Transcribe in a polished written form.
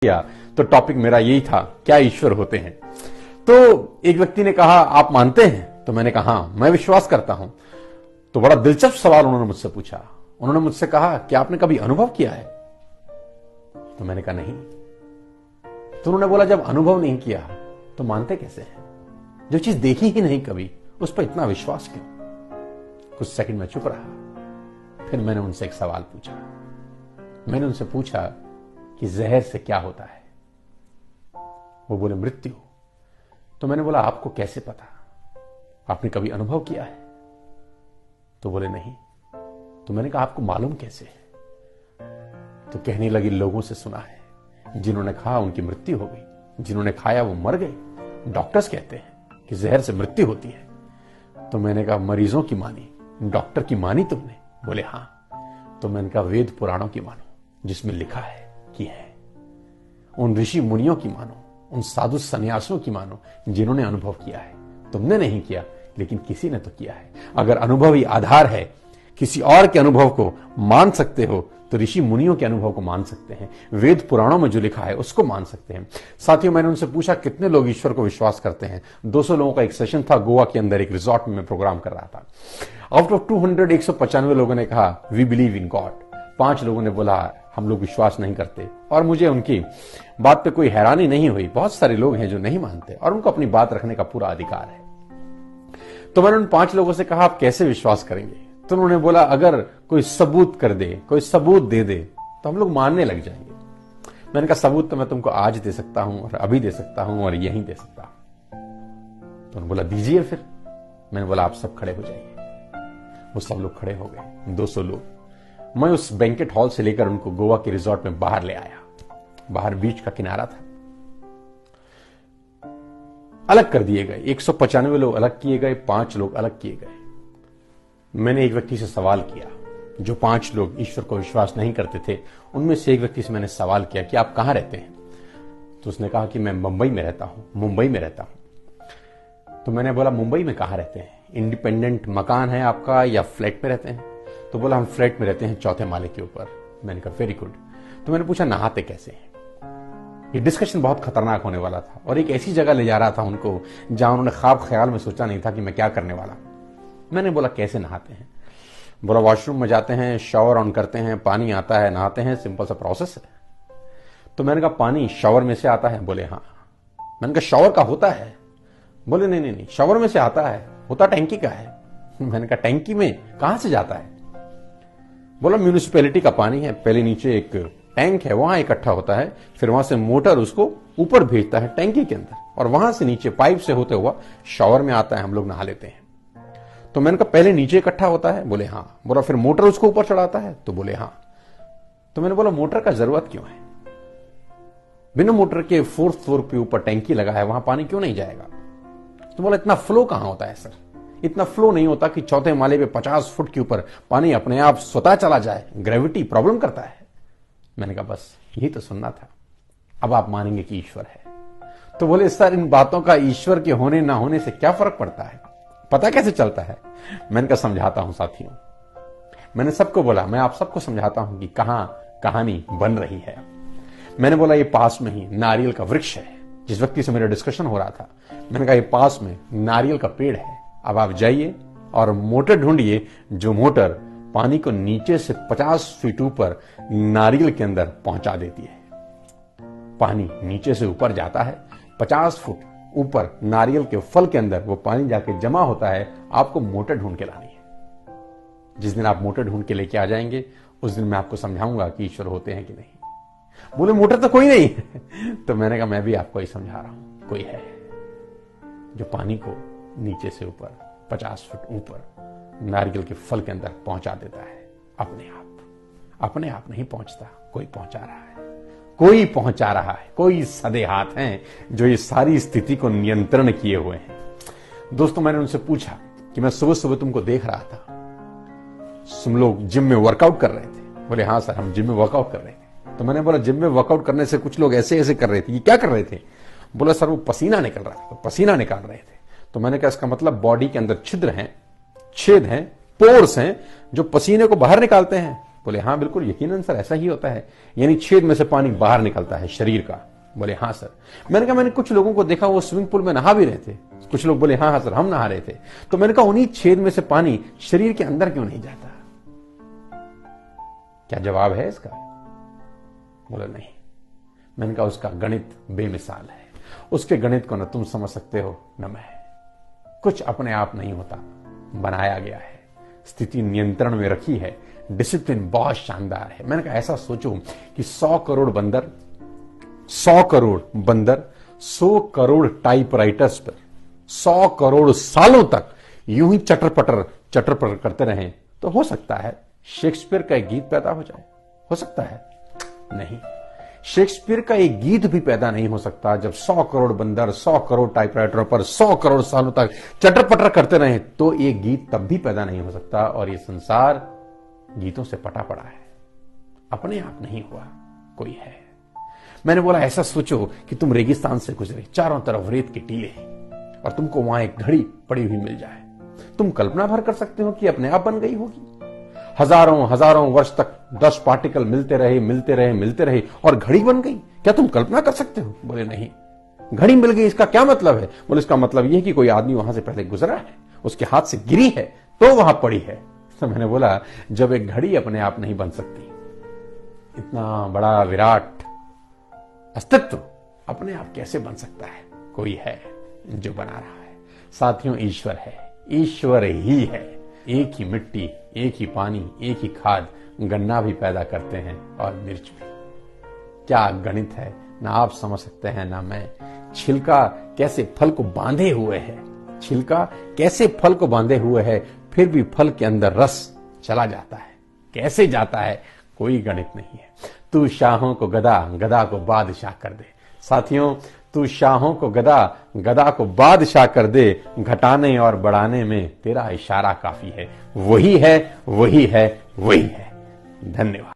किया तो टॉपिक मेरा यही था, क्या ईश्वर होते हैं। तो एक व्यक्ति ने कहा आप मानते हैं? तो मैंने कहा हाँ मैं विश्वास करता हूं। तो बड़ा दिलचस्प सवाल उन्होंने मुझसे पूछा। उन्होंने मुझसे कहा कि आपने कभी अनुभव किया है? तो मैंने कहा नहीं। तो उन्होंने बोला जब अनुभव नहीं किया तो मानते कैसे हैं? जो चीज देखी ही नहीं कभी उस पर इतना विश्वास क्यों? कुछ सेकंड में चुप रहा। फिर मैंने उनसे एक सवाल पूछा। मैंने उनसे पूछा कि जहर से क्या होता है? वो बोले मृत्यु। तो मैंने बोला आपको कैसे पता? आपने कभी अनुभव किया है? तो बोले नहीं। तो मैंने कहा आपको मालूम कैसे है? तो कहने लगी लोगों से सुना है, जिन्होंने खाया उनकी मृत्यु हो गई, जिन्होंने खाया वो मर गए। डॉक्टर्स कहते हैं कि जहर से मृत्यु होती है। तो मैंने कहा मरीजों की मानी, डॉक्टर की मानी तुमने? बोले हां। तो मैंने कहा वेद पुराणों की मानो जिसमें लिखा है कि है। उन ऋषि मुनियों की मानो, उन साधु सन्यासियों की मानो जिन्होंने अनुभव किया है। तुमने नहीं किया लेकिन किसी ने तो किया है। अगर अनुभव ही आधार है, किसी और के अनुभव को मान सकते हो तो ऋषि मुनियों के अनुभव को मान सकते हैं, वेद पुराणों में जो लिखा है उसको मान सकते हैं। साथियों मैंने उनसे पूछा कितने लोग ईश्वर को विश्वास करते हैं। 200 लोगों का एक सेशन था गोवा के अंदर, एक रिजॉर्ट में मैं प्रोग्राम कर रहा था। आउट ऑफ 200 195 लोगों ने कहा वी बिलीव इन गॉड। 5 लोगों ने बोला हम लोग विश्वास नहीं करते। और मुझे उनकी बात पे कोई हैरानी नहीं हुई। बहुत सारे लोग हैं जो नहीं मानते और उनको अपनी बात रखने का पूरा अधिकार है। तो मैंने उन 5 लोगों से कहा आप कैसे विश्वास करेंगे? तो उन्होंने बोला अगर कोई सबूत कर दे, कोई सबूत दे दे तो हम लोग मानने लग जाएंगे। मैंने कहा सबूत तो मैं तुमको आज दे सकता हूं और अभी दे सकता हूं और यहीं दे सकता हूं। तो उन्होंने बोला दीजिए फिर। मैंने बोला आप सब खड़े हो जाइए। वो सब लोग खड़े हो गए, 200 लोग। मैं उस बैंकेट हॉल से लेकर उनको गोवा के रिजॉर्ट में बाहर ले आया। बाहर बीच का किनारा था, अलग कर दिए गए। 195 लोग अलग किए गए, 5 लोग अलग किए गए। मैंने एक व्यक्ति से सवाल किया, जो 5 लोग ईश्वर को विश्वास नहीं करते थे उनमें से एक व्यक्ति से मैंने सवाल किया कि आप कहां रहते हैं? तो उसने कहा कि मैं मुंबई में रहता हूं, मुंबई में रहता हूं। तो मैंने बोला मुंबई में कहां रहते हैं? इंडिपेंडेंट मकान है आपका या फ्लैट में रहते हैं? तो बोला हम फ्लैट में रहते हैं 4थे माले के ऊपर। मैंने कहा वेरी गुड। तो मैंने पूछा नहाते कैसे हैं? ये डिस्कशन बहुत खतरनाक होने वाला था और एक ऐसी जगह ले जा रहा था उनको जहां उन्होंने ख्वाब ख्याल में सोचा नहीं था कि मैं क्या करने वाला। मैंने बोला कैसे नहाते हैं? बोला वॉशरूम में जाते हैं, शावर ऑन करते हैं, पानी आता है, नहाते हैं, सिंपल सा प्रोसेस है। तो मैंने कहा पानी शावर में से आता है? बोले हाँ। मैंने कहा शावर का होता है? बोले नहीं नहीं नहीं, शावर में से आता है, होता टैंकी का है। मैंने कहा टैंकी में कहां से जाता है? बोला म्यूनिसिपैलिटी का पानी है, पहले नीचे एक टैंक है वहां इकट्ठा होता है, फिर वहां से मोटर उसको ऊपर भेजता है टैंकी के अंदर और वहां से नीचे पाइप से होते हुआ शावर में आता है, हम लोग नहा लेते हैं। तो मैंने कहा पहले नीचे इकट्ठा होता है? बोले हाँ। बोला फिर मोटर उसको ऊपर चढ़ाता है? तो बोले हाँ। तो मैंने बोला मोटर का जरूरत क्यों है? बिना मोटर के 4th फ्लोर पे ऊपर टैंकी लगा है, वहां पानी क्यों नहीं जाएगा? तो बोला इतना फ्लो कहां होता है सर? इतना फ्लो नहीं होता कि 4थे माले पे 50 फुट के ऊपर पानी अपने आप स्वतः चला जाए, ग्रेविटी प्रॉब्लम करता है। मैंने कहा बस यही तो सुनना था, अब आप मानेंगे कि ईश्वर है। तो बोले सर इन बातों का ईश्वर के होने ना होने से क्या फर्क पड़ता है, पता कैसे चलता है? मैंने कहा समझाता हूं साथियों। मैंने सबको बोला मैं आप सबको समझाता हूं कि कहां कहानी बन रही है। मैंने बोला ये पास में ही नारियल का वृक्ष है। जिस व्यक्ति से मेरा डिस्कशन हो रहा था मैंने कहा ये पास में नारियल का पेड़ है, अब आप जाइए और मोटर ढूंढिए जो मोटर पानी को नीचे से 50 फीट ऊपर नारियल के अंदर पहुंचा देती है। पानी नीचे से ऊपर जाता है, 50 फुट ऊपर नारियल के फल के अंदर वो पानी जाके जमा होता है। आपको मोटर ढूंढ के लानी है। जिस दिन आप मोटर ढूंढ के लेके आ जाएंगे उस दिन मैं आपको समझाऊंगा कि ईश्वर होते हैं कि नहीं। बोले मोटर तो कोई नहीं है। तो मैंने कहा मैं भी आपको ही समझा रहा हूं, कोई है जो पानी को नीचे से ऊपर 50 फुट ऊपर नारियल के फल के अंदर पहुंचा देता है। अपने आप नहीं पहुंचता, कोई पहुंचा रहा है, कोई पहुंचा रहा है, कोई सदे हाथ हैं जो ये सारी स्थिति को नियंत्रण किए हुए हैं। दोस्तों मैंने उनसे पूछा कि मैं सुबह सुबह तुमको देख रहा था, तुम लोग जिम में वर्कआउट कर रहे थे? बोले हाँ सर हम जिम में वर्कआउट कर रहे थे। तो मैंने बोला जिम में वर्कआउट करने से कुछ लोग ऐसे ऐसे कर रहे थे, ये क्या कर रहे थे? बोला सर वो पसीना निकल रहा था, तो पसीना निकाल रहे थे। तो मैंने कहा इसका मतलब बॉडी के अंदर छिद्र हैं, छेद हैं, पोर्स हैं जो पसीने को बाहर निकालते हैं। बोले हाँ बिल्कुल यकीनन सर ऐसा ही होता है, यानी छेद में से पानी बाहर निकलता है शरीर का। बोले हाँ सर। मैंने कहा मैंने कुछ लोगों को देखा वो स्विमिंग पूल में नहा भी रहे थे। कुछ लोग बोले हाँ हाँ सर हम नहा रहे थे। तो मैंने कहा उन्हीं छेद में से पानी शरीर के अंदर क्यों नहीं जाता? क्या जवाब है इसका? बोले नहीं। मैंने कहा उसका गणित बेमिसाल है, उसके गणित को न तुम समझ सकते हो न मैं। कुछ अपने आप नहीं होता, बनाया गया है, स्थिति नियंत्रण में रखी है, डिसिप्लिन बहुत शानदार है। मैंने कहा ऐसा सोचो कि 100 करोड़ बंदर 100 करोड़ टाइपराइटर्स पर 100 करोड़ सालों तक यूं ही चटर पटर करते रहें तो हो सकता है शेक्सपियर का एक गीत पैदा हो जाए। हो सकता है? नहीं, शेक्सपियर का एक गीत भी पैदा नहीं हो सकता जब 100 करोड़ बंदर 100 करोड़ टाइपराइटरों पर 100 करोड़ सालों तक चटर पटर करते रहे तो एक गीत तब भी पैदा नहीं हो सकता। और ये संसार गीतों से पटा पड़ा है, अपने आप नहीं हुआ, कोई है। मैंने बोला ऐसा सोचो कि तुम रेगिस्तान से गुजरे, चारों तरफ रेत के टीले और तुमको वहां एक घड़ी पड़ी हुई मिल जाए। तुम कल्पना भर कर सकते हो कि अपने आप बन गई होगी? हजारों वर्ष तक 10 पार्टिकल मिलते रहे और घड़ी बन गई। क्या तुम कल्पना कर सकते हो? बोले नहीं। घड़ी मिल गई इसका क्या मतलब है? बोले इसका मतलब यह है कि कोई आदमी वहां से पहले गुजरा है, उसके हाथ से गिरी है तो वहां पड़ी है। तो मैंने बोला जब एक घड़ी अपने आप नहीं बन सकती, इतना बड़ा विराट अस्तित्व अपने आप कैसे बन सकता है? कोई है जो बना रहा है। साथियों ईश्वर है, ईश्वर ही है। एक ही मिट्टी, एक ही पानी, एक ही खाद, गन्ना भी पैदा करते हैं और मिर्च भी। क्या गणित है, ना आप समझ सकते हैं ना मैं। छिलका कैसे फल को बांधे हुए है, छिलका कैसे फल को बांधे हुए है, फिर भी फल के अंदर रस चला जाता है। कैसे जाता है? कोई गणित नहीं है। तू शाहों को गदा, गदा को बादशाह कर दे। साथियों तू शाहों को गदा, गदा को बादशाह कर दे। घटाने और बढ़ाने में तेरा इशारा काफी है। वही है, वही है, वही है। धन्यवाद।